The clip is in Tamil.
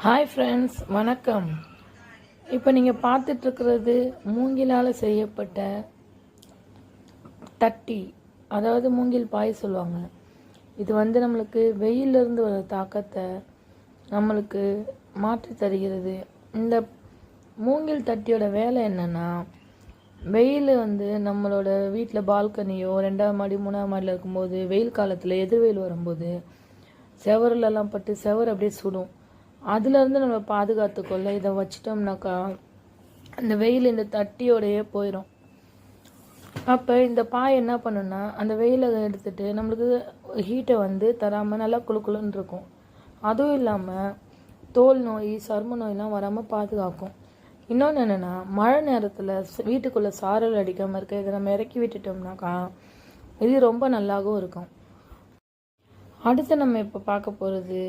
ஹாய் ஃப்ரெண்ட்ஸ், வணக்கம். இப்போ நீங்கள் பார்த்துட்ருக்கிறது மூங்கிலால் செய்யப்பட்ட தட்டி, அதாவது மூங்கில் பாய் சொல்லுவாங்க. இது நம்மளுக்கு வெயிலிருந்து வர தாக்கத்தை நம்மளுக்கு மாற்றி தருகிறது. இந்த மூங்கில் தட்டியோட வேலை என்னென்னா, வெயில் நம்மளோட வீட்டில் பால்கனியோ 2ஆம் மாடி 3ஆம் மாடியில் இருக்கும்போது, வெயில் காலத்தில் எதிர்வெயில் வரும்போது செவருலலாம் பட்டு செவர் அப்படியே சுடும். அதுலேருந்து நம்ம பாதுகாத்துக்கொள்ள இதை வச்சிட்டோம்னாக்கா அந்த வெயில் இந்த தட்டியோடையே போயிடும். அப்போ இந்த பாய் என்ன பண்ணுன்னா, அந்த வெயிலை எடுத்துகிட்டு நம்மளுக்கு ஹீட்டை தராமல் நல்லா குளுக்குளுன்னு இருக்கும். அதுவும் இல்லாமல் தோல் நோய், சரும நோயெலாம் வராமல் பாதுகாக்கும். இன்னொன்று என்னென்னா, மழை நேரத்தில் வீட்டுக்குள்ளே சாரல் அடிக்காமல் இருக்க இதை நம்ம இறக்கி விட்டுட்டோம்னாக்கா இது ரொம்ப நல்லாவும் இருக்கும். அடுத்து நம்ம இப்போ பார்க்க போகிறது